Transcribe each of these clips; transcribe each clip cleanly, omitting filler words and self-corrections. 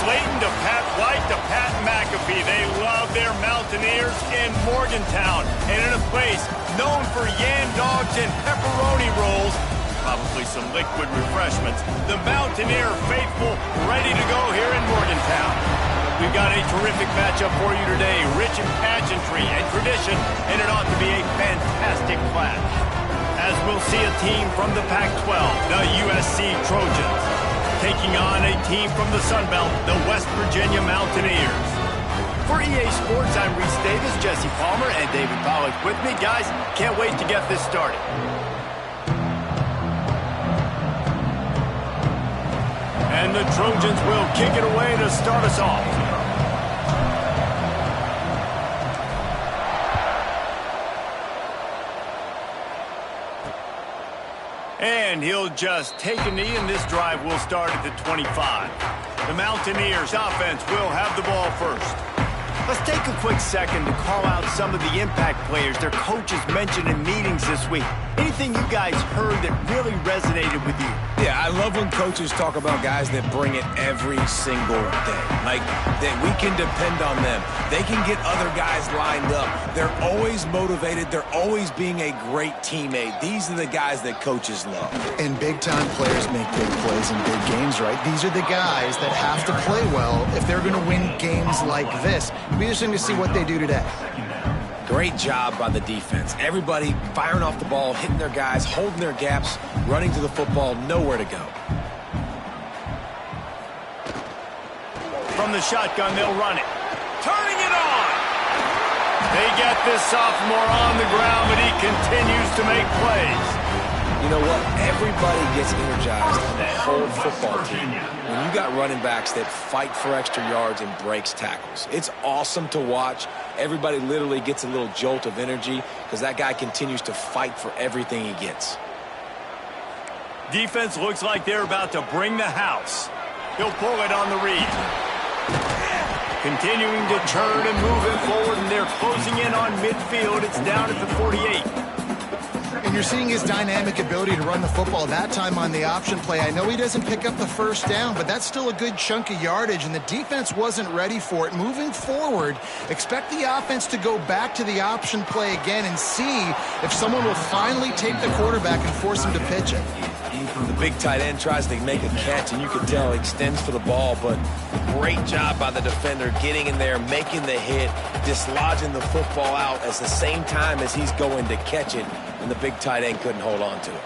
Slayton to Pat White to Pat McAfee. They love their Mountaineers in Morgantown. And in a place known for Yan Dogs and pepperoni rolls, probably some liquid refreshments, the Mountaineer faithful ready to go here in Morgantown. We've got a terrific matchup for you today, rich in pageantry and tradition, and it ought to be a fantastic clash. As we'll see a team from the Pac-12, the USC Trojans, taking on a team from the Sun Belt, the West Virginia Mountaineers. For EA Sports, I'm Reese Davis, Jesse Palmer, and David Pollack with me. Guys, can't wait to get this started. And the Trojans will kick it away to start us off. And he'll just take a knee, and this drive will start at the 25. The Mountaineers offense will have the ball first. Let's take a quick second to call out some of the impact players their coaches mentioned in meetings this week. Anything you guys heard that really resonated with you? Yeah, I love when coaches talk about guys that bring it every single day. Like, that we can depend on them. They can get other guys lined up. They're always motivated. They're always being a great teammate. These are the guys that coaches love. And big-time players make big plays in big games, right? These are the guys that have to play well if they're going to win games like this. It'll be interesting to see what they do today. Great job by the defense. Everybody firing off the ball, hitting their guys, holding their gaps, running to the football, nowhere to go. From the shotgun, they'll run it. Turning it on! They get this sophomore on the ground, but he continues to make plays. You know what? Everybody gets energized on the whole football team when you got running backs that fight for extra yards and breaks tackles. It's awesome to watch. Everybody literally gets a little jolt of energy because that guy continues to fight for everything he gets. Defense looks like they're about to bring the house. He'll pull it on the read. Continuing to turn and move it forward, and they're closing in on midfield. It's down at the 48. And you're seeing his dynamic ability to run the football that time on the option play. I know he doesn't pick up the first down, but that's still a good chunk of yardage, and the defense wasn't ready for it. Moving forward, expect the offense to go back to the option play again and see if someone will finally take the quarterback and force him to pitch it. The big tight end tries to make a catch, and you can tell he extends for the ball, but great job by the defender getting in there, making the hit, dislodging the football out at the same time as he's going to catch it, and the big tight end couldn't hold on to it.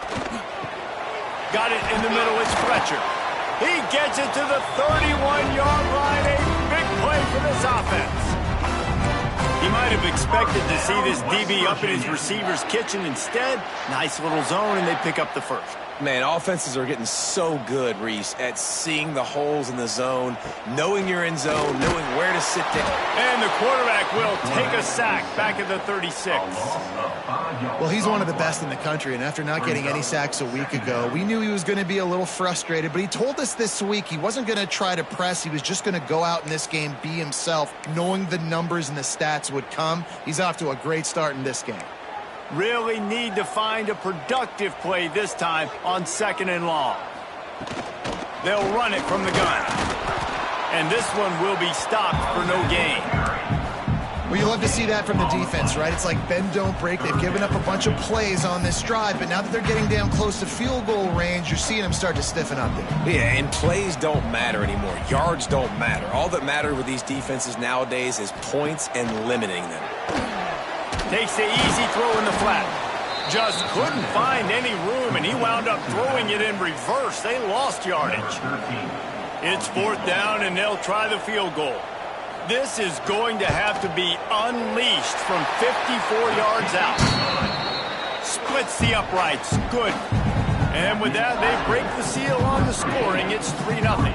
Got it in the middle. It's Fletcher. He gets it to the 31-yard line. A big play for this offense. He might have expected to see this DB up in his receiver's kitchen. Instead, nice little zone, and they pick up the first. Man, offenses are getting so good, Reese, at seeing the holes in the zone, knowing you're in zone, knowing where to sit down. And the quarterback will take a sack back at the 36. Well, he's one of the best in the country, and after not getting any sacks a week ago, we knew he was going to be a little frustrated, but he told us this week he wasn't going to try to press. He was just going to go out in this game, be himself, knowing the numbers and the stats would come. He's off to a great start in this game. Really need to find a productive play this time on 2nd and long. They'll run it from the gun. And this one will be stopped for no gain. Well, you love to see that from the defense, right? It's like bend, don't break. They've given up a bunch of plays on this drive, but now that they're getting down close to field goal range, you're seeing them start to stiffen up there. Yeah, and plays don't matter anymore. Yards don't matter. All that matters with these defenses nowadays is points and limiting them. Takes the easy throw in the flat. Just couldn't find any room, and he wound up throwing it in reverse. They lost yardage. It's 4th down, and they'll try the field goal. This is going to have to be unleashed from 54 yards out. Splits the uprights. Good. And with that, they break the seal on the scoring. It's 3-0.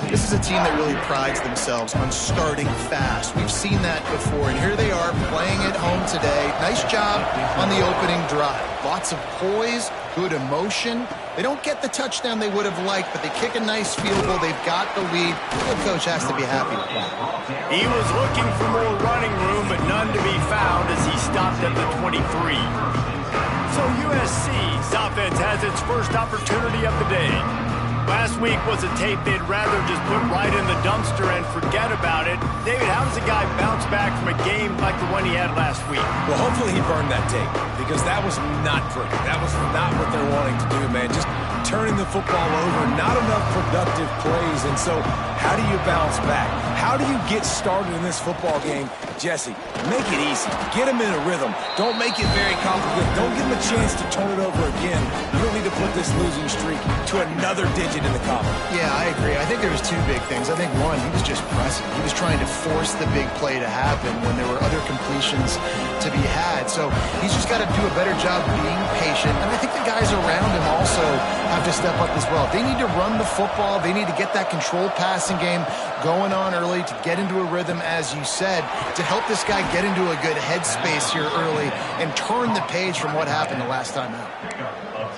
This is a team that really prides themselves on starting fast. We've seen that before, and here they are playing at home today. Nice job on the opening drive. Lots of poise, good emotion. They don't get the touchdown they would have liked, but they kick a nice field goal. They've got the lead. The coach has to be happy with that. He was looking for more running room, but none to be found as he stopped at the 23. So USC's offense has its first opportunity of the day. Last week was a tape they'd rather just put right in the dumpster and forget about it. David, how does a guy bounce back from a game like the one he had last week? Well, hopefully he burned that tape, because that was not pretty. That was not what they're wanting to do, man. Just turning the football over, not enough productive plays. And so how do you bounce back? How do you get started in this football game? Jesse, make it easy. Get him in a rhythm. Don't make it very complicated. Don't give him a chance to turn it over again. You don't need to put this losing streak to another digit in the column. Yeah, I agree. I think there was two big things. I think, one, he was just pressing. He was trying to force the big play to happen when there were other completions to be had. So he's just got to do a better job being patient. And I think the guys around him also have to step up as well. They need to run the football. They need to get that controlled passing game going on early to get into a rhythm, as you said, to help this guy get into a good headspace here early and turn the page from what happened the last time out.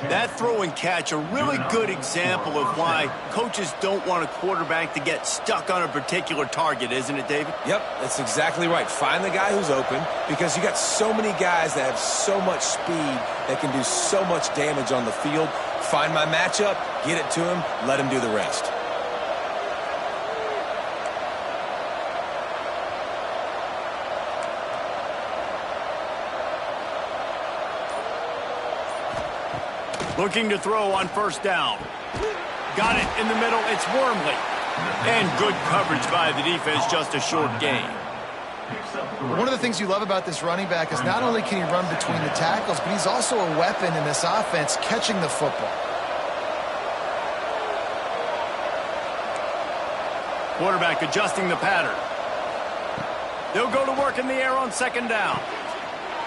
That throw and catch, a really good example of why coaches don't want a quarterback to get stuck on a particular target, isn't it, David? Yep, that's exactly right. Find the guy who's open, because you got so many guys that have so much speed that can do so much damage on the field. Find my matchup, get it to him, let him do the rest. Looking to throw on first down. Got it in the middle. It's Wormley. And good coverage by the defense, just a short gain. One of the things you love about this running back is not only can he run between the tackles, but he's also a weapon in this offense catching the football. Quarterback adjusting the pattern. They'll go to work in the air on second down.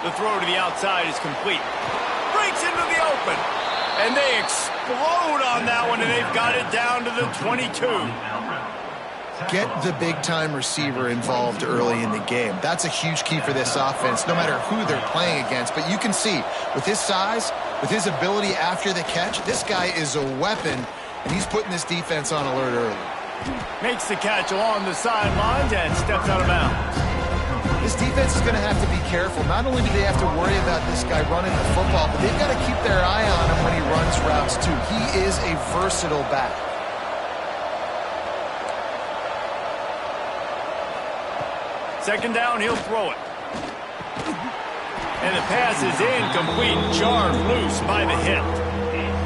The throw to the outside is complete. Breaks into the open. And they explode on that one, and they've got it down to the 22. Get the big-time receiver involved early in the game. That's a huge key for this offense, no matter who they're playing against. But you can see, with his size, with his ability after the catch, this guy is a weapon, and he's putting this defense on alert early. Makes the catch along the sidelines and steps out of bounds. This defense is going to have to be careful. Not only do they have to worry about this guy running the football, but they've got to keep their eye on him when he runs routes, too. He is a versatile back. Second down, he'll throw it. And the pass is incomplete, jarred loose by the hip.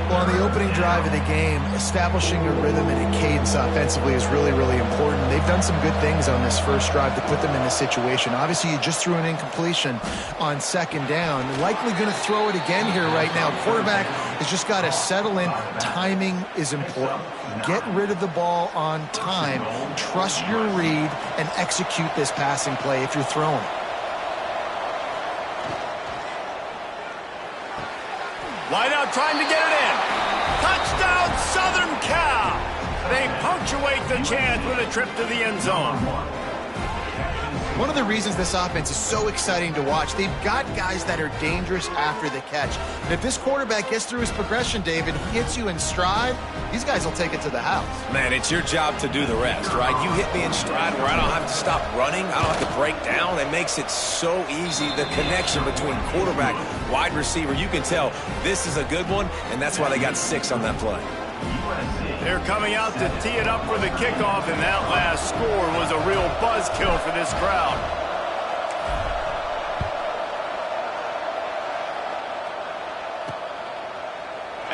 Well, on the opening drive of the game, establishing a rhythm and a cadence offensively is really, really important. They've done some good things on this first drive to put them in this situation. Obviously, you just threw an incompletion on second down. Likely going to throw it again here right now. Quarterback has just got to settle in. Timing is important. Get rid of the ball on time. Trust your read and execute this passing play if you're throwing it. Wide out trying to get it in. Touchdown, Southern Cal. They punctuate the chance with a trip to the end zone. One of the reasons this offense is so exciting to watch, they've got guys that are dangerous after the catch. And if this quarterback gets through his progression, David, he hits you in stride, these guys will take it to the house. Man, it's your job to do the rest, right? You hit me in stride where I don't have to stop running. I don't have to break down. It makes it so easy, the connection between quarterback, wide receiver. You can tell this is a good one, and that's why they got 6 on that play. They're coming out to tee it up for the kickoff, and that last score was a real buzzkill for this crowd.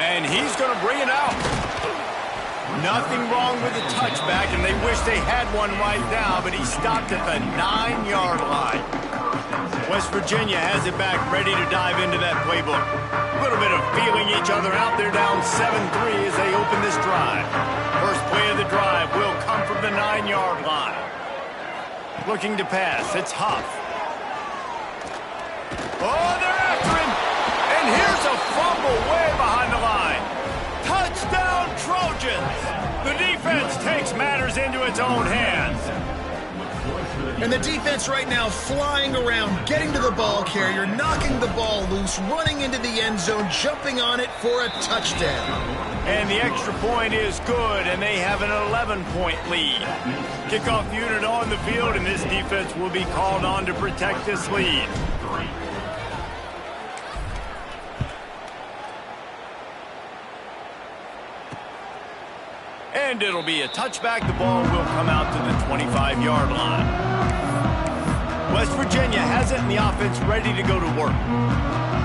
And he's going to bring it out. Nothing wrong with the touchback, and they wish they had one right now, but he stopped at the 9-yard line. West Virginia has it back, ready to dive into that playbook. A little bit of feeling each other out. They're down 7-3 as they open this drive. First play of the drive will come from the 9-yard line. Looking to pass, it's Huff. Oh, they're after him! And here's a fumble way behind the line. Touchdown, Trojans! The defense takes matters into its own hands. And the defense right now flying around, getting to the ball carrier, knocking the ball loose, running into the end zone, jumping on it for a touchdown. And the extra point is good, and they have an 11-point lead. Kickoff unit on the field, and this defense will be called on to protect this lead. And it'll be a touchback. The ball will come out to the 25-yard line. West Virginia has it, and the offense ready to go to work.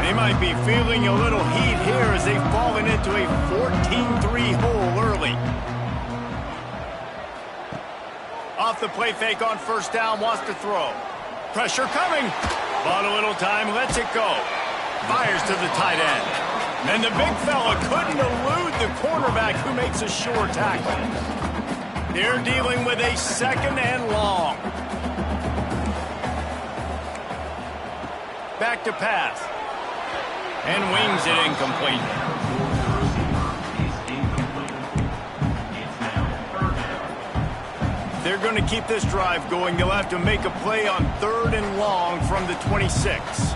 They might be feeling a little heat here as they've fallen into a 14-3 hole early. Off the play fake on first down, wants to throw. Pressure coming. Bought a little time, lets it go. Fires to the tight end. And the big fella couldn't elude the cornerback who makes a sure tackle. They're dealing with a 2nd and long. Back to pass. And wings it incomplete. They're going to keep this drive going. They'll have to make a play on 3rd and long from the 26.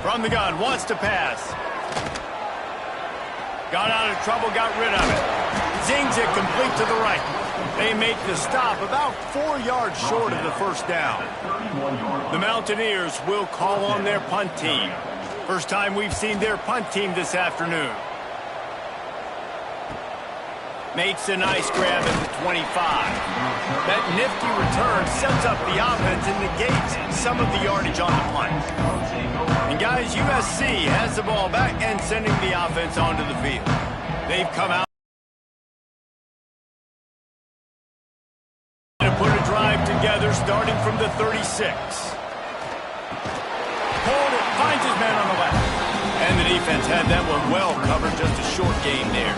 From the gun, wants to pass. Got out of trouble, got rid of it. Zings it complete to the right. They make the stop about 4 yards short of the first down. The Mountaineers will call on their punt team. First time we've seen their punt team this afternoon. Makes a nice grab at the 25. That nifty return sets up the offense and negates some of the yardage on the punt. And guys, USC has the ball back and sending the offense onto the field. They've come out to put a drive together starting from the 36. Hold it, finds his man on the left. And the defense had that one well covered, just a short game there.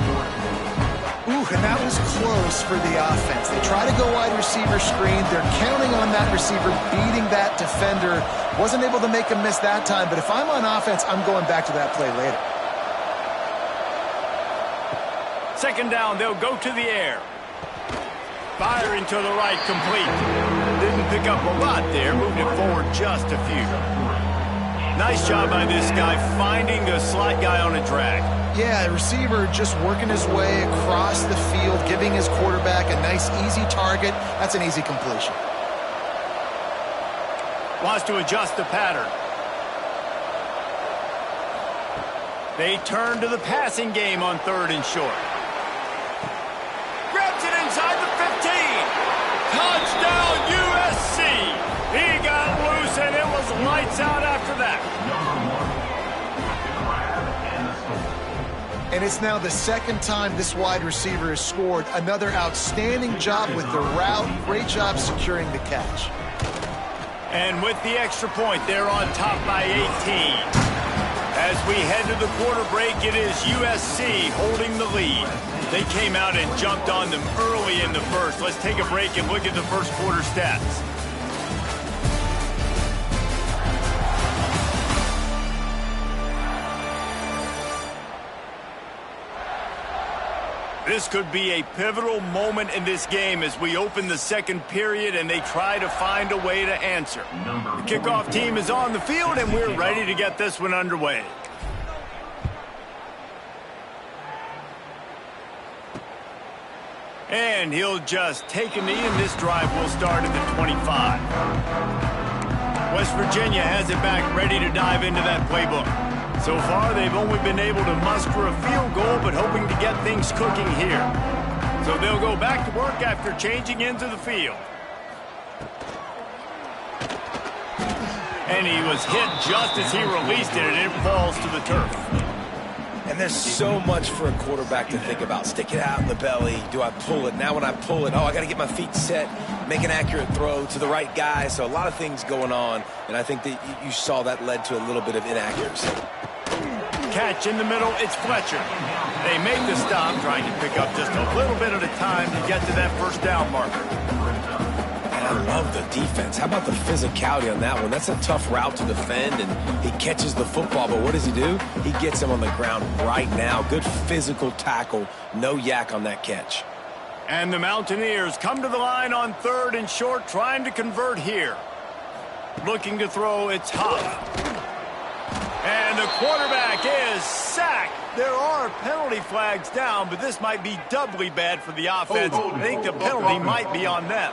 Ooh, and that was close for the offense. They try to go wide receiver screen. They're counting on that receiver beating that defender. Wasn't able to make a miss that time, but if I'm on offense, I'm going back to that play later. 2nd down, they'll go to the air. Firing to the right, complete. Didn't pick up a lot there, moved it forward just a few. Nice job by this guy finding the slot guy on a drag. Yeah, receiver just working his way across the field, giving his quarterback a nice, easy target. That's an easy completion. Wants to adjust the pattern. They turn to the passing game on 3rd and short. Grabs it inside the 15. Touchdown, USC. He got loose, and it was lights out after that. And it's now the 2nd time this wide receiver has scored. Another outstanding job with the route. Great job securing the catch. And with the extra point, they're on top by 18. As we head to the quarter break, it is USC holding the lead. They came out and jumped on them early in the first. Let's take a break and look at the first quarter stats. This could be a pivotal moment in this game as we open the 2nd period and they try to find a way to answer. The kickoff team is on the field and we're ready to get this one underway. And he'll just take a knee, and this drive will start at the 25. West Virginia has it back, ready to dive into that playbook. So far, they've only been able to muster a field goal, but hoping to get things cooking here. So they'll go back to work after changing into the field. And he was hit just as he released it, and it falls to the turf. And there's so much for a quarterback to think about. Stick it out in the belly. Do I pull it? Now when I pull it, I got to get my feet set, make an accurate throw to the right guy. So a lot of things going on, and I think that you saw that led to a little bit of inaccuracy. Catch in the middle, it's Fletcher. They make the stop, trying to pick up just a little bit at a time to get to that first down marker. And I love the defense. How about the physicality on that one? That's a tough route to defend, and he catches the football, but what does he do? He gets him on the ground right now. Good physical tackle. No yak on that catch. And the Mountaineers come to the line on 3rd and short, trying to convert here. Looking to throw, it's Huff. And the quarterback is sacked. There are penalty flags down, but this might be doubly bad for the offense. I think the penalty might be on them.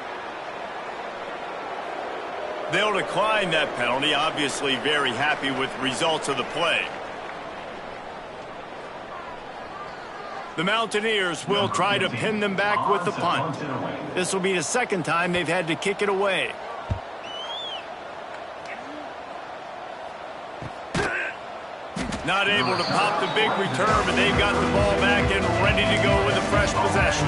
They'll decline that penalty, obviously very happy with the results of the play. The Mountaineers will try to pin them back with the punt. This will be the second time they've had to kick it away. Not able to pop the big return, but they've got the ball back and ready to go with a fresh possession.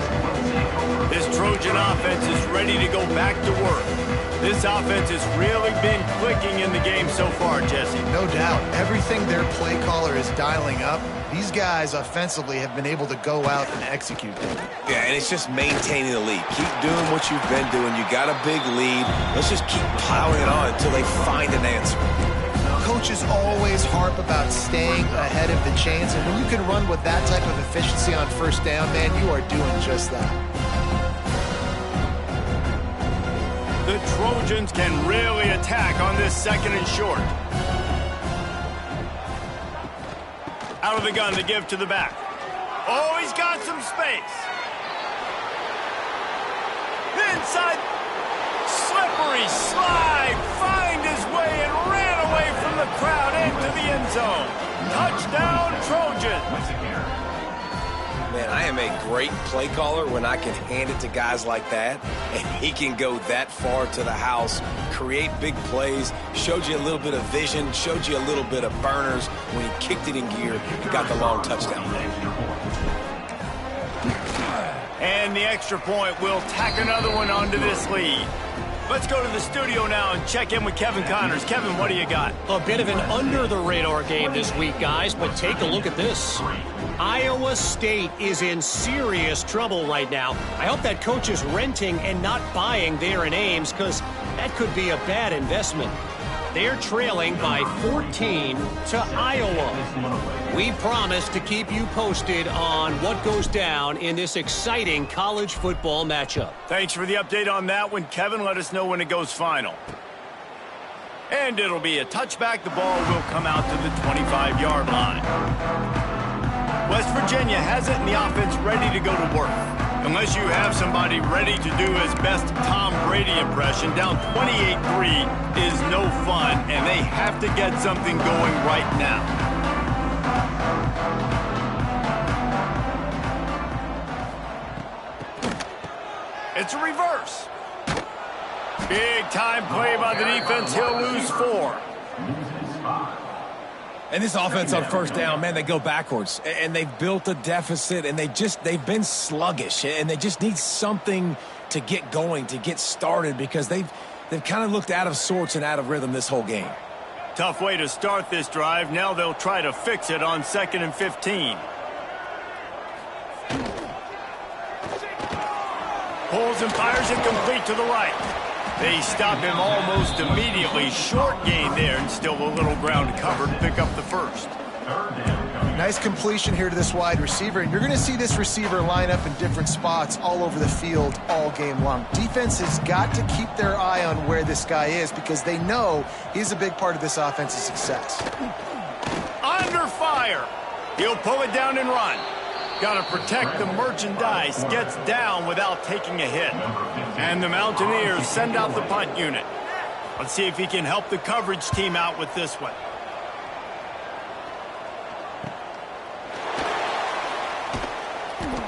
This Trojan offense is ready to go back to work. This offense has really been clicking in the game so far, Jesse. No doubt. Everything their play caller is dialing up, these guys offensively have been able to go out and execute them. Yeah, and it's just maintaining the lead. Keep doing what you've been doing. You got a big lead. Let's just keep plowing it on until they find an answer. Coaches always harp about staying ahead of the chains, and when you can run with that type of efficiency on first down, man, you are doing just that. The Trojans can really attack on this second and short. Out of the gun to give to the back. Oh, he's got some space. Inside. Slippery slide. Find his way and ran away from the crowd into the end zone. Touchdown, Trojans. Man, I am a great play caller when I can hand it to guys like that, and he can go that far to the house, create big plays, showed you a little bit of vision, showed you a little bit of burners when he kicked it in gear and got the long touchdown. And the extra point will tack another one onto this lead. Let's go to the studio now and check in with Kevin Connors. Kevin, what do you got? A bit of an under-the-radar game this week, guys, but take a look at this. Iowa State is in serious trouble right now. I hope that coach is renting and not buying there in Ames, because that could be a bad investment. They're trailing by 14 to Iowa. We promise to keep you posted on what goes down in this exciting college football matchup. Thanks for the update on that one, Kevin. Let us know when it goes final. And it'll be a touchback. The ball will come out to the 25-yard line. West Virginia has it, and the offense ready to go to work. Unless you have somebody ready to do his best Tom Brady impression, down 28-3 is no fun, and they have to get something going right now. It's a reverse. Big time play by the defense. He'll lose 4. And this offense on first down, man, they go backwards. And they've built a deficit, and they've been sluggish. And they just need something to get going, to get started, because they've kind of looked out of sorts and out of rhythm this whole game. Tough way to start this drive. Now they'll try to fix it on 2nd and 15. Pulls and fires it complete to the right. They stop him almost immediately. Short gain there, and still a little ground to cover to pick up the first. Nice completion here to this wide receiver, and you're going to see this receiver line up in different spots all over the field all game long. Defense has got to keep their eye on where this guy is, because they know he's a big part of this offense's success. Under fire. He'll pull it down and run. Got to protect the merchandise. Gets down without taking a hit. And the Mountaineers send out the punt unit. Let's see if he can help the coverage team out with this one.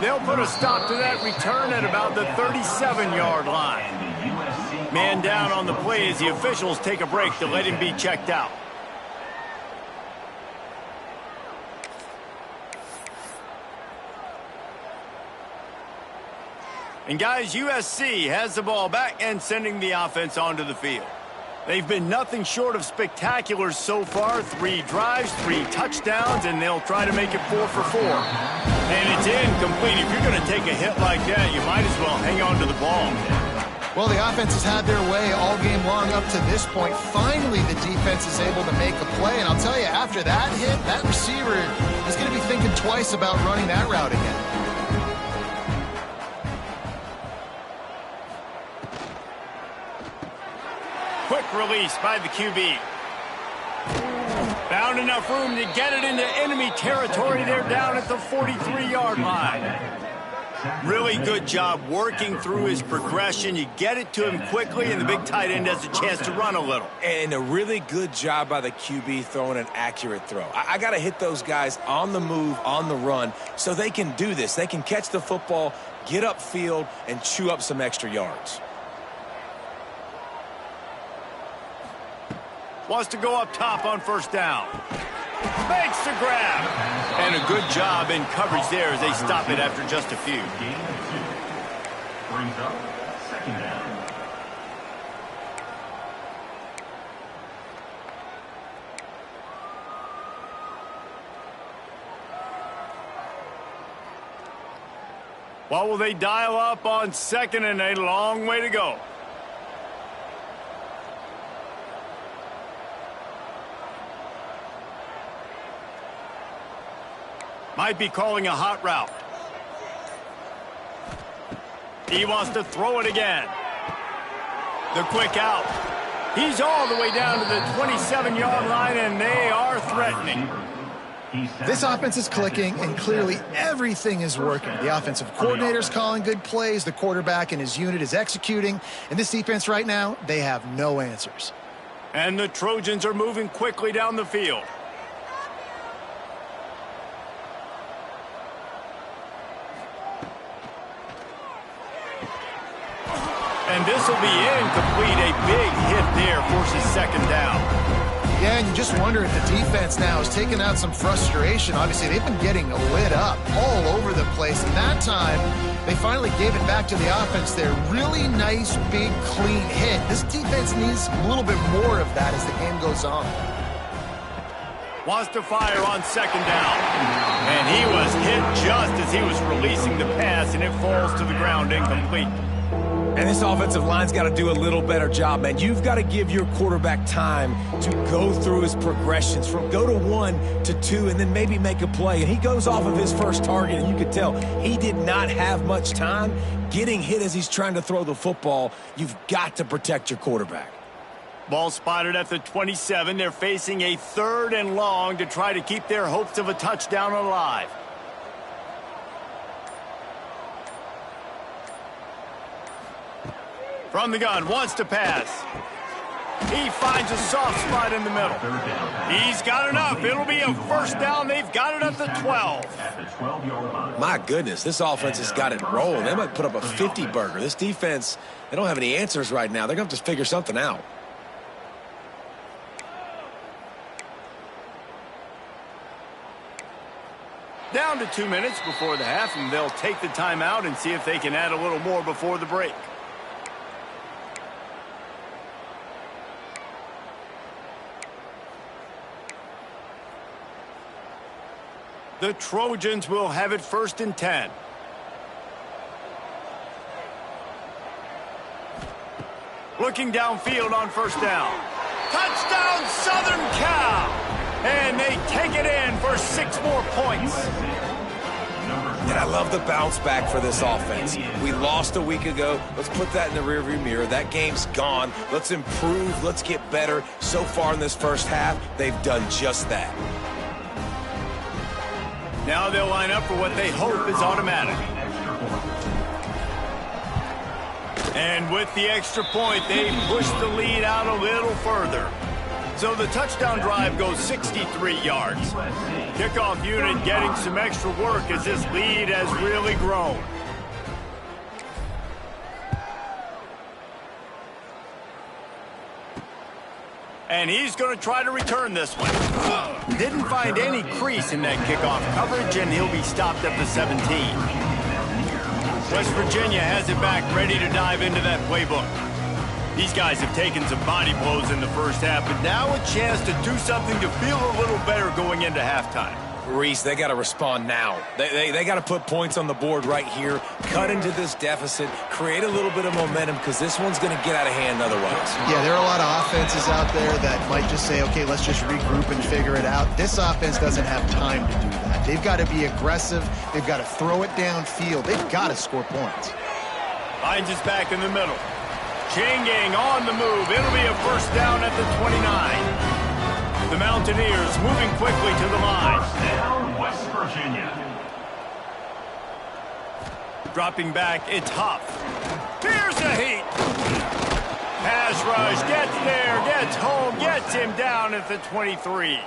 They'll put a stop to that return at about the 37-yard line. Man down on the play as the officials take a break to let him be checked out. And guys, USC has the ball back and sending the offense onto the field. They've been nothing short of spectacular so far. 3 drives, 3 touchdowns, and they'll try to make it 4 for 4. And it's incomplete. If you're going to take a hit like that, you might as well hang on to the ball. Well, the offense has had their way all game long up to this point. Finally, the defense is able to make a play. And I'll tell you, after that hit, that receiver is going to be thinking twice about running that route again. Quick release by the QB. Found enough room to get it into enemy territory. They're down at the 43-yard line. Really good job working through his progression. You get it to him quickly, and the big tight end has a chance to run a little. And a really good job by the QB throwing an accurate throw. I got to hit those guys on the move, on the run, so they can do this. They can catch the football, get upfield, and chew up some extra yards. Wants to go up top on first down. Makes the grab. And a good job in coverage there as they stop it after just a few. Brings up second down. What will they dial up on second and a long way to go? Might be calling a hot route. He wants to throw it again. The quick out. He's all the way down to the 27-yard line, and they are threatening. This offense is clicking, and clearly everything is working. The offensive coordinator's calling good plays. The quarterback and his unit is executing. And this defense right now, they have no answers. And the Trojans are moving quickly down the field. And this will be incomplete. A big hit there forces second down. Yeah, and you just wonder if the defense now is taking out some frustration. Obviously, they've been getting lit up all over the place. And that time, they finally gave it back to the offense there. Really nice, big, clean hit. This defense needs a little bit more of that as the game goes on. Wants to fire on second down. And he was hit just as he was releasing the pass, and it falls to the ground incomplete. And this offensive line's got to do a little better job, man. You've got to give your quarterback time to go through his progressions from go to 1 to 2 and then maybe make a play. And he goes off of his first target, and you could tell he did not have much time getting hit as he's trying to throw the football. You've got to protect your quarterback. Ball spotted at the 27. They're facing a 3rd and long to try to keep their hopes of a touchdown alive. From the gun, wants to pass. He finds a soft spot in the middle. He's got enough. It'll be a first down. They've got it at the 12. My goodness, this offense has got it rolling. They might put up a 50-burger. This defense, they don't have any answers right now. They're going to have to figure something out. Down to 2 minutes before the half, and they'll take the timeout and see if they can add a little more before the break. The Trojans will have it 1st and 10. Looking downfield on first down. Touchdown, Southern Cal! And they take it in for 6 more points. And I love the bounce back for this offense. We lost a week ago. Let's put that in the rearview mirror. That game's gone. Let's improve. Let's get better. So far in this first half, they've done just that. Now they'll line up for what they hope is automatic. And with the extra point, they push the lead out a little further. So the touchdown drive goes 63 yards. Kickoff unit getting some extra work as this lead has really grown. And he's going to try to return this one. Didn't find any crease in that kickoff coverage, and he'll be stopped at the 17. West Virginia has it back, ready to dive into that playbook. These guys have taken some body blows in the first half, but now a chance to do something to feel a little better going into halftime. Reese, they got to respond now. They got to put points on the board right here, cut into this deficit, create a little bit of momentum, because this one's going to get out of hand otherwise. Yeah, there are a lot of offenses out there that might just say, okay, let's just regroup and figure it out. This offense doesn't have time to do that. They've got to be aggressive. They've got to throw it downfield. They've got to score points. Finds his back in the middle. Changing on the move. It'll be a first down at the 29. The Mountaineers moving quickly to the line. First down, West Virginia. Dropping back, it's Huff. Here's the heat. Pass rush, gets there, gets home, gets him down at the 23.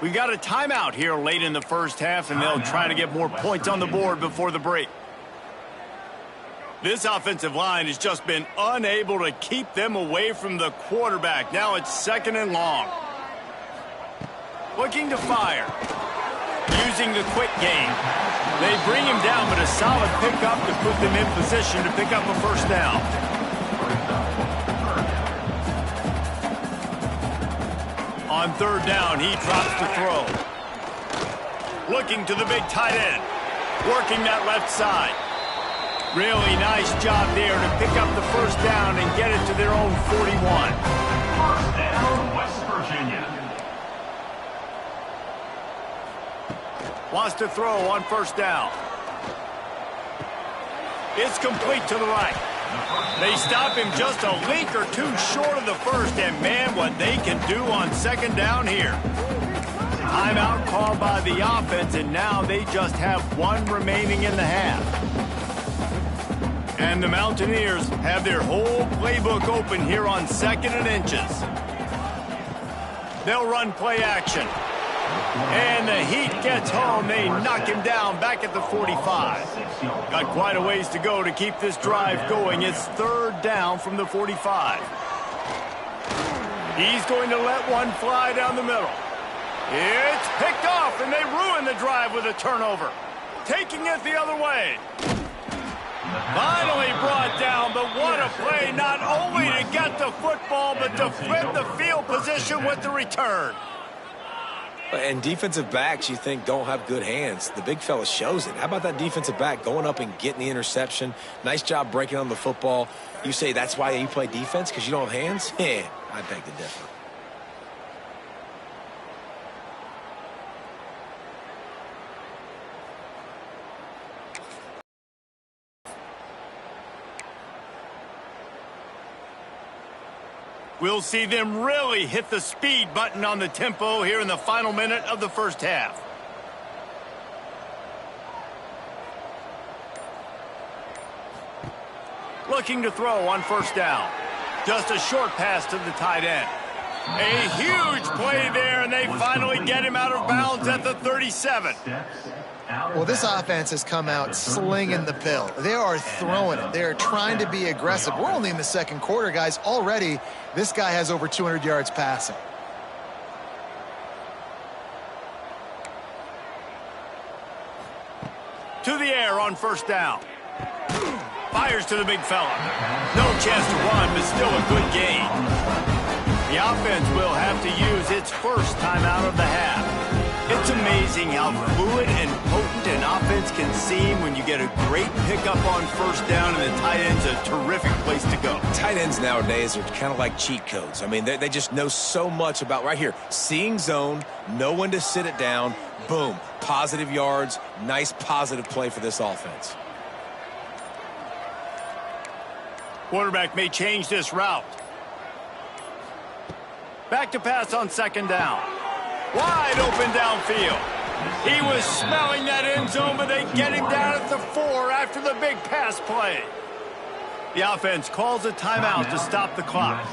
We got a timeout here late in the first half, and they'll try to get more points on the board before the break. This offensive line has just been unable to keep them away from the quarterback. Now it's 2nd and long. Looking to fire. Using the quick game. They bring him down, but a solid pickup to put them in position to pick up a first down. On 3rd down, he drops the throw. Looking to the big tight end. Working that left side. Really nice job there to pick up the first down and get it to their own 41. First down, West Virginia. Wants to throw on 1st down. It's complete to the right. They stop him just a link or two short of the first, and man, what they can do on 2nd down here. Timeout called by the offense, and now they just have 1 remaining in the half. And the Mountaineers have their whole playbook open here on 2nd and inches. They'll run play action. And the Heat gets home. They knock him down back at the 45. Got quite a ways to go to keep this drive going. It's 3rd down from the 45. He's going to let one fly down the middle. It's picked off, and they ruin the drive with a turnover. Taking it the other way. Finally brought down, but what a play, not only to get the football, but to flip the field position with the return. And defensive backs, you think, don't have good hands. The big fella shows it. How about that defensive back going up and getting the interception? Nice job breaking on the football. You say that's why you play defense, because you don't have hands? Yeah, I beg to differ. We'll see them really hit the speed button on the tempo here in the final minute of the first half. Looking to throw on 1st down. Just a short pass to the tight end. A huge play there, and they finally get him out of bounds at the 37. Well, this offense has come out slinging the pill. They are throwing it. They are trying to be aggressive. We're only in the 2nd quarter, guys. Already, this guy has over 200 yards passing. To the air on 1st down. Fires to the big fella. No chance to run, but still a good gain. The offense will have to use its first timeout of the half. It's amazing how fluid and potent an offense can seem when you get a great pickup on 1st down, and the tight end's a terrific place to go. Tight ends nowadays are kind of like cheat codes. I mean, they just know so much about right here. Seeing zone, know when to sit it down, boom, positive yards, nice positive play for this offense. Quarterback may change this route. Back to pass on 2nd down. Wide open downfield. He was smelling that end zone, but they get him down at the 4 after the big pass play. The offense calls a timeout to stop the clock.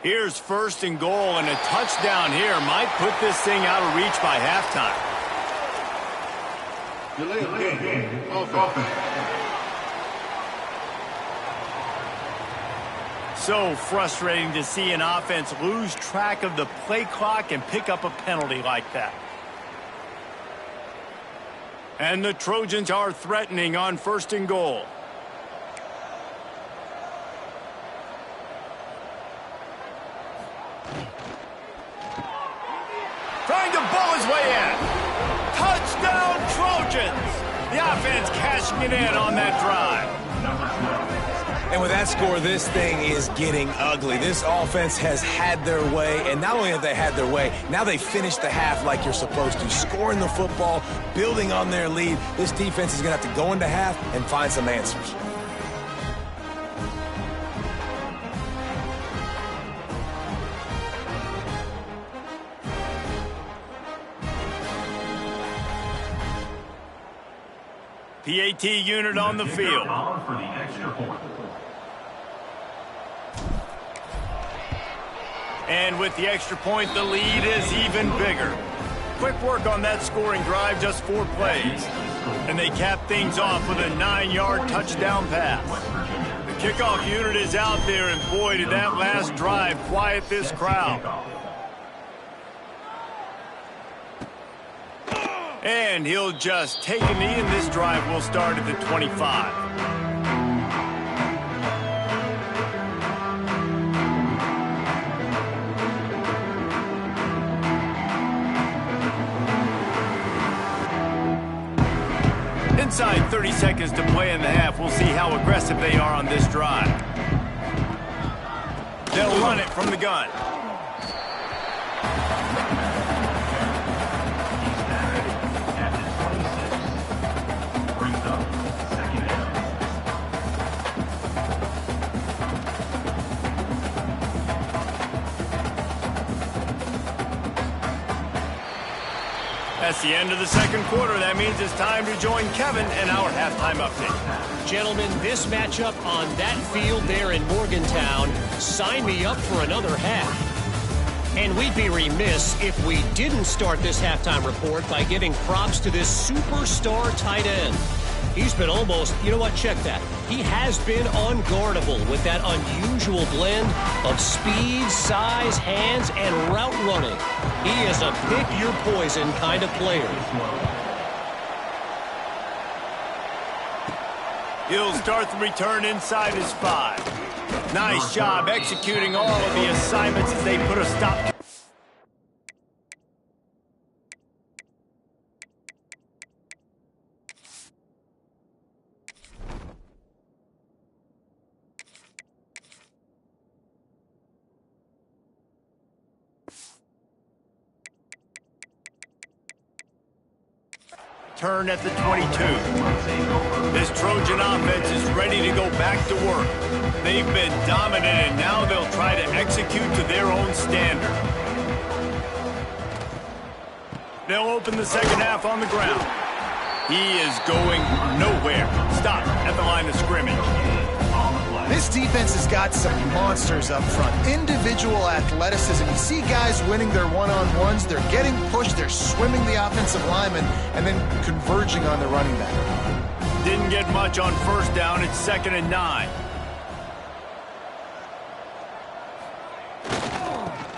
Here's 1st and goal, and a touchdown here might put this thing out of reach by halftime. So frustrating to see an offense lose track of the play clock and pick up a penalty like that. And the Trojans are threatening on 1st and goal. Trying to bull his way in. Touchdown, Trojans! The offense cashing it in on that drive. And with that score, this thing is getting ugly. This offense has had their way, and not only have they had their way, now they finished the half like you're supposed to, scoring the football, building on their lead. This defense is going to have to go into half and find some answers. PAT unit on the field. For the extra point. And with the extra point, the lead is even bigger. Quick work on that scoring drive, just 4 plays. And they cap things off with a 9-yard touchdown pass. The kickoff unit is out there, and boy, did that last drive quiet this crowd. And he'll just take a knee, and this drive will start at the 25. Inside 30 seconds to play in the half. We'll see how aggressive they are on this drive. They'll run it from the gun. That's the end of the second quarter. That means it's time to join Kevin in our halftime update. Gentlemen, this matchup on that field there in Morgantown, sign me up for another half. And we'd be remiss if we didn't start this halftime report by giving props to this superstar tight end. He's been almost, you know what, check that. He has been unguardable with that unusual blend of speed, size, hands, and route running. He is a pick-your-poison kind of player. He'll start the return inside his 5. Nice job executing all of the assignments as they put a stop. Turn at the 22. This Trojan offense is ready to go back to work. They've been dominant, and now they'll try to execute to their own standard. They'll open the second half on the ground. He is going nowhere. Stop at the line of scrimmage. This defense has got some monsters up front. Individual athleticism. You see guys winning their one-on-ones. They're getting pushed. They're swimming the offensive lineman and then converging on the running back. Didn't get much on first down. It's 2nd and 9.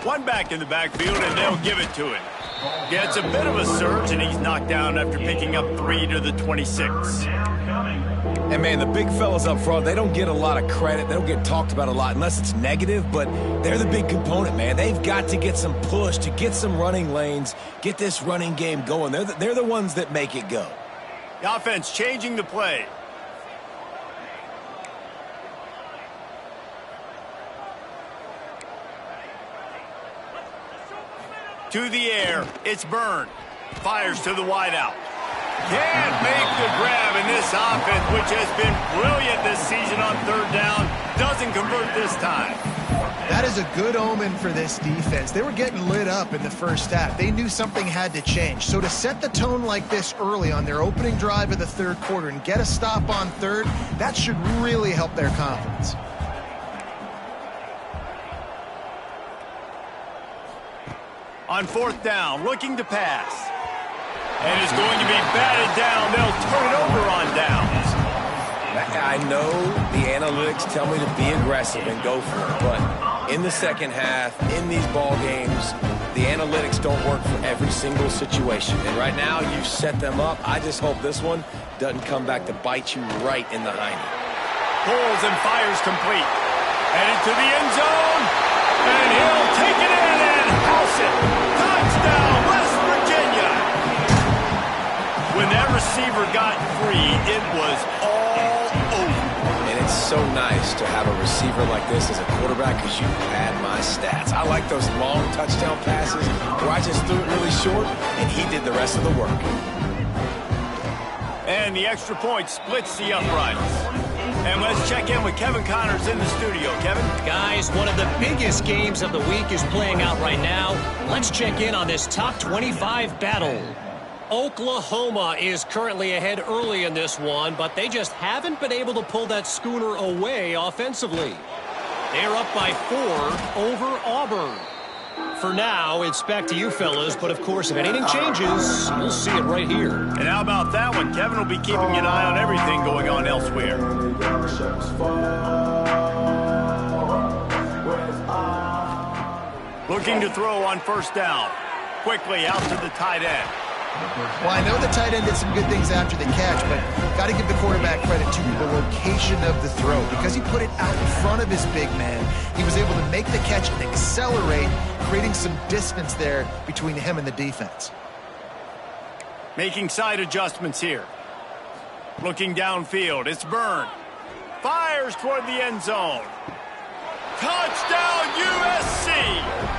One back in the backfield, and they'll give it to him. Gets a bit of a surge, and he's knocked down after picking up 3 to the 26. And, man, the big fellas up front, they don't get a lot of credit. They don't get talked about a lot unless it's negative, but they're the big component, man. They've got to get some push, to get some running lanes, get this running game going. They're the ones that make it go. The offense changing the play. To the air, it's Byrne. Fires to the wideout. Can't make the grab, in this offense, which has been brilliant this season on third down, doesn't convert this time. That is a good omen for this defense. They were getting lit up in the first half. They knew something had to change. So to set the tone like this early on their opening drive of the third quarter and get a stop on third, that should really help their confidence. On fourth down, looking to pass. And it's going to be batted down. They'll turn it over on downs. I know the analytics tell me to be aggressive and go for it, but in the second half, in these ball games, the analytics don't work for every single situation. And right now, you've set them up. I just hope this one doesn't come back to bite you right in the hiney. Pulls and fires complete. Headed to the end zone. And he'll take it in and house it. Touchdown, West Virginia. When that receiver got free, it was all over. And it's so nice to have a receiver like this as a quarterback because you had my stats. I like those long touchdown passes where I just threw it really short and he did the rest of the work. And the extra point splits the uprights. And let's check in with Kevin Connors in the studio. Kevin? Guys, one of the biggest games of the week is playing out right now. Let's check in on this top 25 battle. Oklahoma is currently ahead early in this one, but they just haven't been able to pull that schooner away offensively. They're up by 4 over Auburn. For now, it's back to you fellas, but of course, if anything changes, you'll see it right here. And how about that one? Kevin will be keeping an eye on everything going on elsewhere. Looking to throw on first down. Quickly out to the tight end. Well, I know the tight end did some good things after the catch, but got to give the quarterback credit to the location of the throw. Because he put it out in front of his big man, he was able to make the catch and accelerate, creating some distance there between him and the defense. Making side adjustments here. Looking downfield, it's Byrne. Fires toward the end zone. Touchdown USC!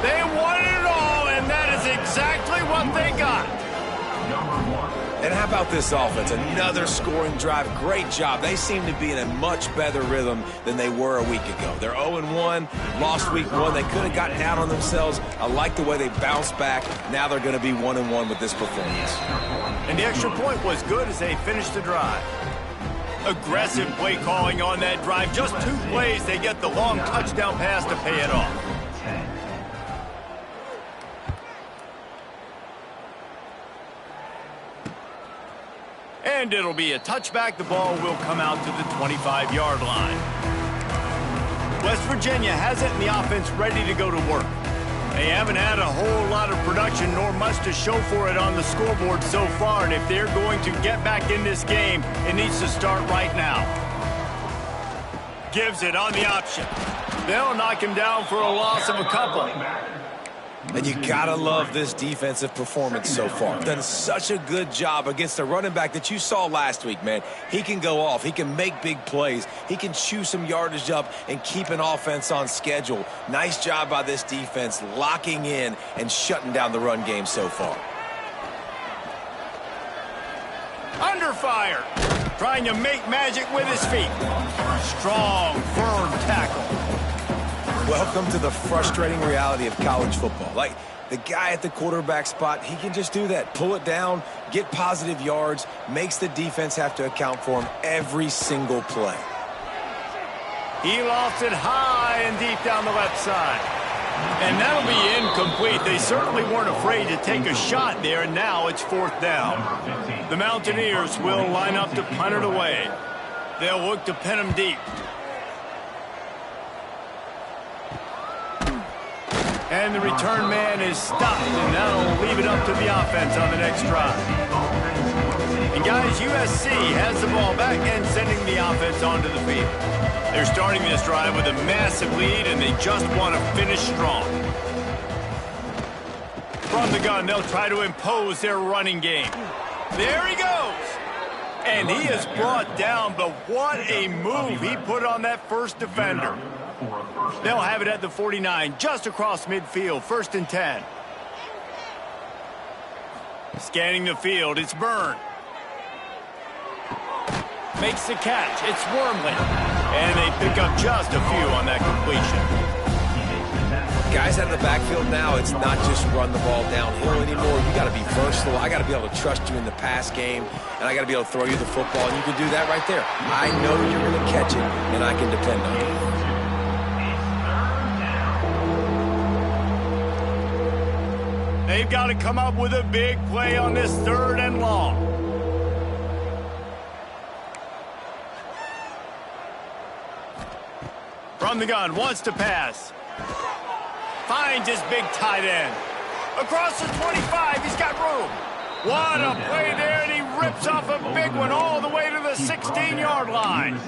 They won it all, and that is exactly what they got. And how about this offense? Another scoring drive. Great job. They seem to be in a much better rhythm than they were a week ago. They're 0-1, lost week 1. They could have gotten down on themselves. I like the way they bounced back. Now they're going to be 1-1 with this performance. And the extra point was good as they finished the drive. Aggressive play calling on that drive. Just 2 plays, they get the long touchdown pass to pay it off. And it'll be a touchback. The ball will come out to the 25-yard line. West Virginia has it in the offense ready to go to work. They haven't had a whole lot of production nor much to show for it on the scoreboard so far, and if they're going to get back in this game, it needs to start right now. Gives it on the option. They'll knock him down for a loss of a couple. And you gotta love this defensive performance so far. Done such a good job against a running back that you saw last week, man. He can go off. He can make big plays. He can chew some yardage up and keep an offense on schedule. Nice job by this defense locking in and shutting down the run game so far. Under fire. Trying to make magic with his feet. Strong, firm tackle. Welcome to the frustrating reality of college football. Like, the guy at the quarterback spot, he can just do that. Pull it down, get positive yards, makes the defense have to account for him every single play. He lost it high and deep down the left side. And that'll be incomplete. They certainly weren't afraid to take a shot there, and now it's 4th down. The Mountaineers will line up to punt it away. They'll look to pin him deep. And the return man is stopped, and that'll leave it up to the offense on the next drive. And guys, USC has the ball back and sending the offense onto the field. They're starting this drive with a massive lead, and they just want to finish strong. From the gun, they'll try to impose their running game. There he goes. And he is brought down, but what a move he put on that first defender. They'll have it at the 49, just across midfield, 1st and 10. Scanning the field, it's Byrne. Makes the catch, it's Wormley. And they pick up just a few on that completion. Guys out of the backfield now, it's not just run the ball downhill anymore. You got to be versatile. I got to be able to trust you in the pass game, and I got to be able to throw you the football, and you can do that right there. I know you're going to catch it, and I can depend on you. They've got to come up with a big play on this 3rd and long. From the gun, wants to pass. Finds his big tight end. Across the 25, he's got room. What a play there, and he rips off a big one all the way to the 16-yard line.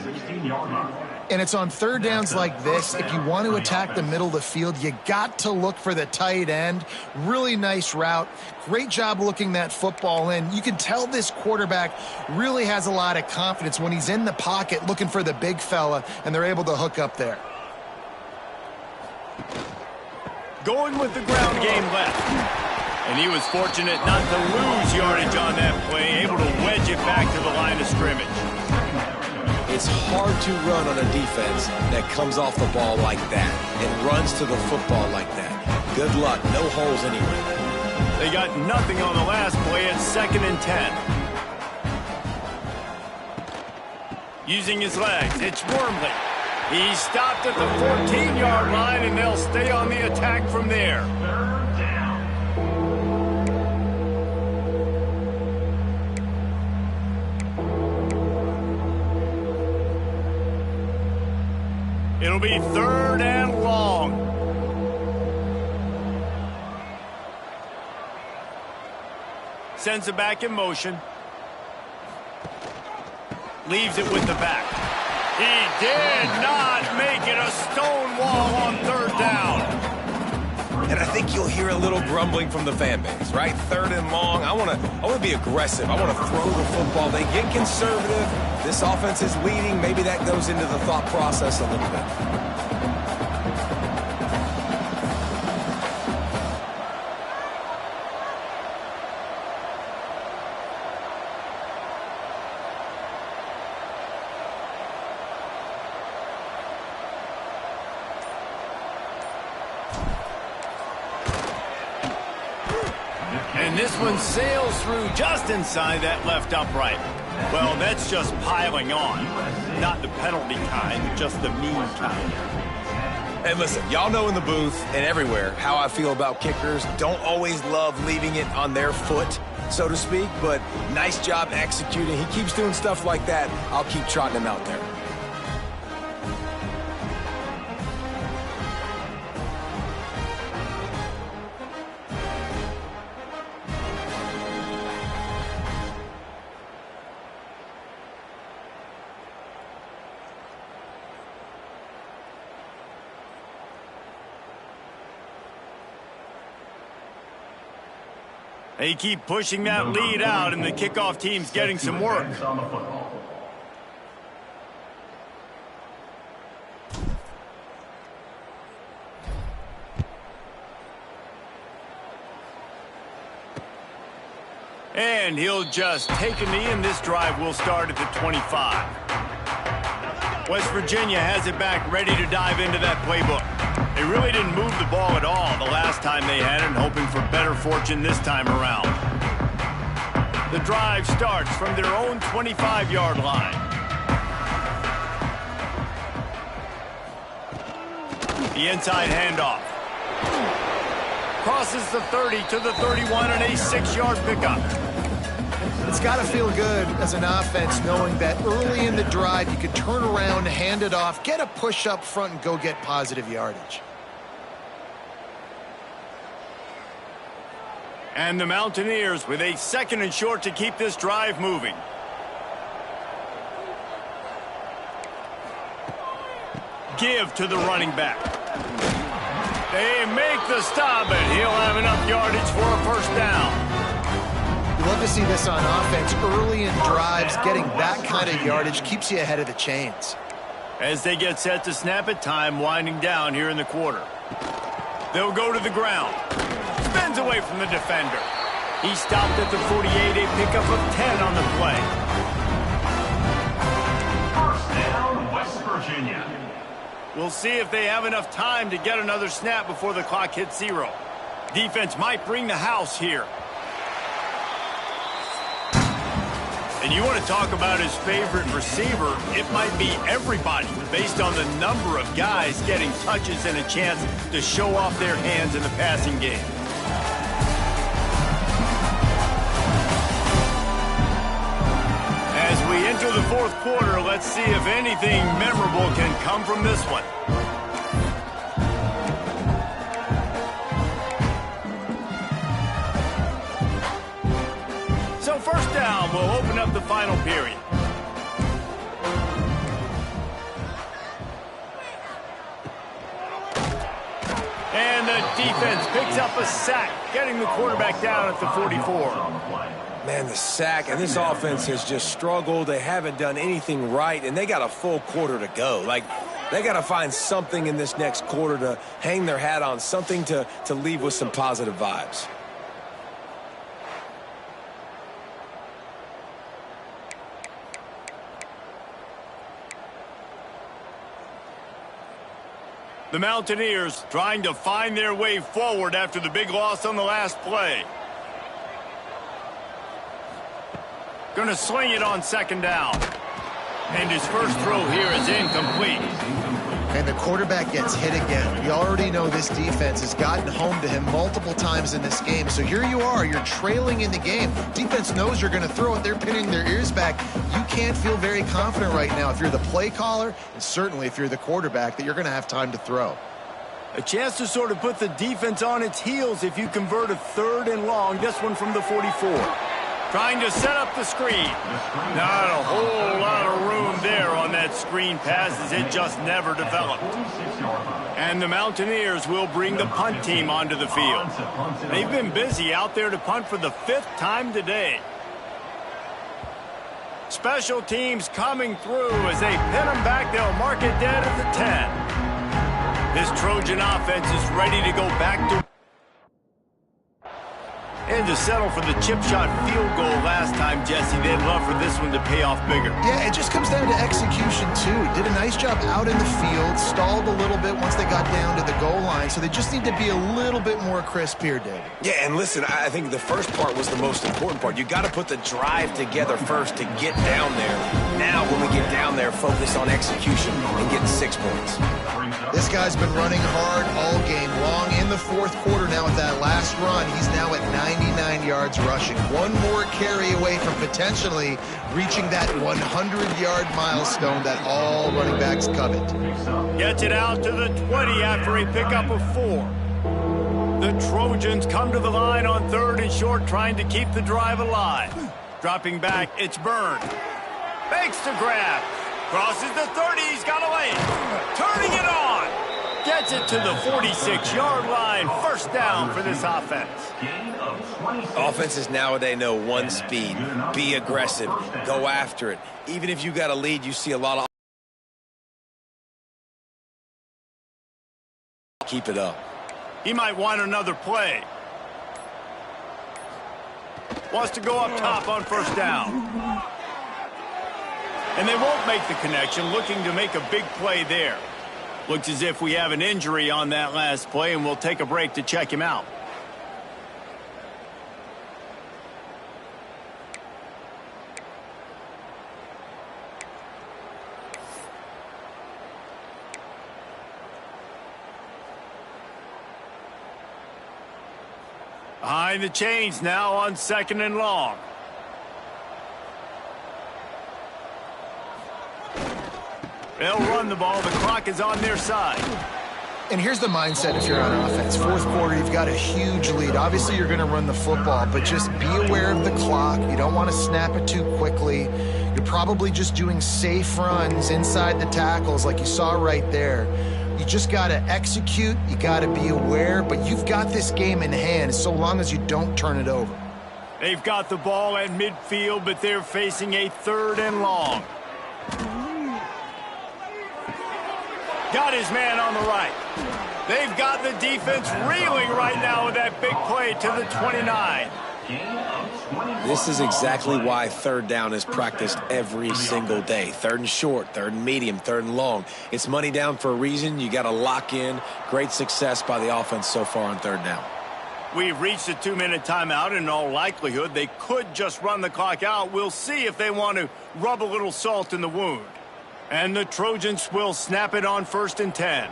And it's on third downs like this. If you want to attack the middle of the field, you got to look for the tight end. Really nice route. Great job looking that football in. You can tell this quarterback really has a lot of confidence when he's in the pocket looking for the big fella, and they're able to hook up there. Going with the ground game left. And he was fortunate not to lose yardage on that play, able to wedge it back to the line of scrimmage. It's hard to run on a defense that comes off the ball like that and runs to the football like that. Good luck. No holes anywhere. They got nothing on the last play at 2nd and 10. Using his legs, it's Wormley. He stopped at the 14-yard line, and they'll stay on the attack from there. Third down. It'll be 3rd and long. Sends it back in motion. Leaves it with the back. He did not make it a stone wall on 3rd down. And I think you'll hear a little grumbling from the fan base, right? 3rd and long. I want to be aggressive. I want to throw the football. They get conservative. This offense is leading. Maybe that goes into the thought process a little bit. And this one sails through just inside that left upright. Well, that's just piling on. Not the penalty kind, just the mean kind. And listen, y'all know in the booth and everywhere how I feel about kickers. Don't always love leaving it on their foot, so to speak, but nice job executing. He keeps doing stuff like that. I'll keep trotting him out there. They keep pushing that lead out, and the kickoff team's getting some work. On the football. And he'll just take a knee, and this drive will start at the 25. West Virginia has it back, ready to dive into that playbook. They really didn't move the ball at all the last time they had it, and hoping for better fortune this time around. The drive starts from their own 25-yard line. The inside handoff. Crosses the 30 to the 31 and a 6-yard pickup. It's got to feel good as an offense knowing that early in the drive you could turn around, hand it off, get a push up front, and go get positive yardage. And the Mountaineers with a 2nd and short to keep this drive moving. Give to the running back. They make the stop, and he'll have enough yardage for a 1st down. You love to see this on offense. Early in drives, getting that kind of yardage keeps you ahead of the chains. As they get set to snap it, time winding down here in the quarter. They'll go to the ground. Spins away from the defender. He stopped at the 48, a pickup of 10 on the play. 1st down, West Virginia. We'll see if they have enough time to get another snap before the clock hits 0. Defense might bring the house here. And you want to talk about his favorite receiver, it might be everybody based on the number of guys getting touches and a chance to show off their hands in the passing game. As we enter the 4th quarter, let's see if anything memorable can come from this one. So 1st down will open up the final period. And the defense picks up a sack, getting the quarterback down at the 44. Man, the sack, and this offense has just struggled. They haven't done anything right, and they got a full quarter to go. Like, they got to find something in this next quarter to hang their hat on, something to leave with some positive vibes. The Mountaineers trying to find their way forward after the big loss on the last play. Going to sling it on second down. And his first throw here is incomplete. And the quarterback gets hit again. You already know this defense has gotten home to him multiple times in this game. So here you are, you're trailing in the game. Defense knows you're going to throw it. They're pinning their ears back. You can't feel very confident right now if you're the play caller, and certainly if you're the quarterback, that you're going to have time to throw. A chance to sort of put the defense on its heels if you convert a 3rd and long. This one from the 44. Trying to set up the screen. Not a whole lot of room there on that screen pass as it just never developed. And the Mountaineers will bring the punt team onto the field. They've been busy out there to punt for the 5th time today. Special teams coming through as they pin them back. They'll mark it dead at the 10. This Trojan offense is ready to go back to... And to settle for the chip shot field goal last time, Jesse, they'd love for this one to pay off bigger. Yeah, it just comes down to execution, too. Did a nice job out in the field, stalled a little bit once they got down to the goal line, so they just need to be a little bit more crisp here, David. Yeah, and listen, I think the first part was the most important part. You got to put the drive together first to get down there. Now, when we get down there, focus on execution and getting 6 points. This guy's been running hard all game long in the 4th quarter now with that last run. He's now at 99 yards rushing. One more carry away from potentially reaching that 100-yard milestone that all running backs covet. Gets it out to the 20 after a pickup of 4. The Trojans come to the line on 3rd and short, trying to keep the drive alive. Dropping back, it's Byrne. Fakes the grab. Crosses the 30, he's got a lane. Turning it on. Gets it to the 46-yard line. 1st down for this offense. Offenses nowadays know one speed. Be aggressive. Go after it. Even if you got a lead, you see a lot of... Keep it up. He might want another play. Wants to go up top on 1st down. And they won't make the connection, looking to make a big play there. Looks as if we have an injury on that last play, and we'll take a break to check him out. Behind the chains now on 2nd and long. They'll run the ball. The clock is on their side. And here's the mindset if you're on offense. 4th quarter, you've got a huge lead. Obviously, you're going to run the football, but just be aware of the clock. You don't want to snap it too quickly. You're probably just doing safe runs inside the tackles like you saw right there. You just got to execute. You got to be aware, but you've got this game in hand so long as you don't turn it over. They've got the ball at midfield, but they're facing a 3rd and long. Got his man on the right. They've got the defense reeling right now with that big play to the 29. This is exactly why 3rd down is practiced every single day. 3rd and short, 3rd and medium, 3rd and long. It's money down for a reason. You got to lock in. Great success by the offense so far on 3rd down. We've reached a 2-minute timeout. In all likelihood, they could just run the clock out. We'll see if they want to rub a little salt in the wound. And the Trojans will snap it on 1st and 10.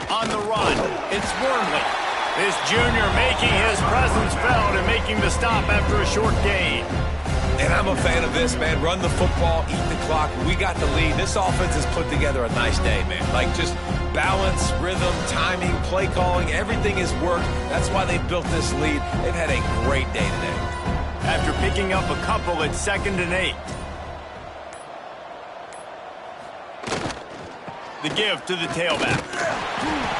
On the run, it's Wormley. This junior making his presence felt and making the stop after a short gain. And I'm a fan of this, man. Run the football, eat the clock. We got the lead. This offense has put together a nice day, man. Like, just balance, rhythm, timing, play calling, everything has worked. That's why they built this lead. They've had a great day today. After picking up a couple at 2nd and 8. The give to the tailback.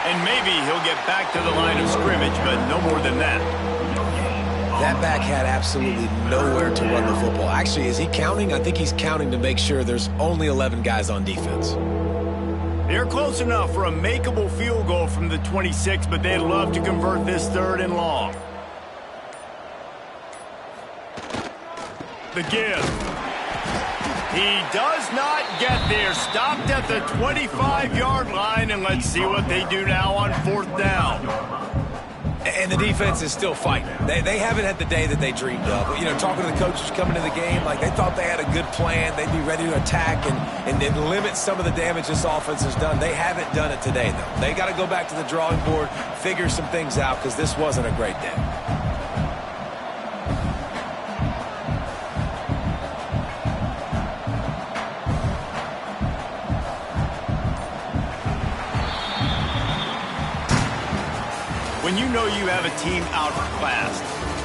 And maybe he'll get back to the line of scrimmage, but no more than that. That back had absolutely nowhere to run the football. Actually, is he counting? I think he's counting to make sure there's only 11 guys on defense. They're close enough for a makeable field goal from the 26, but they'd love to convert this 3rd and long. The give. He does not get there. Stopped at the 25-yard line, and let's see what they do now on 4th down. And the defense is still fighting. They haven't had the day that they dreamed of. You know, talking to the coaches coming to the game, like they thought they had a good plan. They'd be ready to attack and limit some of the damage this offense has done. They haven't done it today, though. They got to go back to the drawing board, figure some things out, because this wasn't a great day. When you know you have a team outclassed,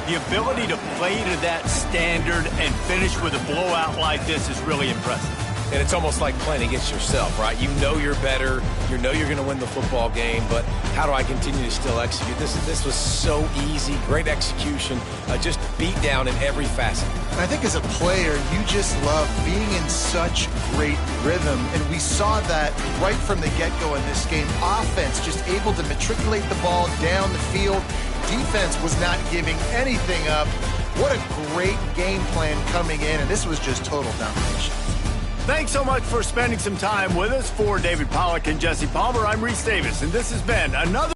the ability to play to that standard and finish with a blowout like this is really impressive. And it's almost like playing against yourself, right? You know you're better. You know you're going to win the football game, but how do I continue to still execute? This was so easy. Great execution. Just beat down in every facet. And I think as a player, you just love being in such great rhythm. And we saw that right from the get-go in this game. Offense just able to matriculate the ball down the field. Defense was not giving anything up. What a great game plan coming in, and this was just total domination. Thanks so much for spending some time with us. For David Pollack and Jesse Palmer, I'm Reese Davis, and this has been another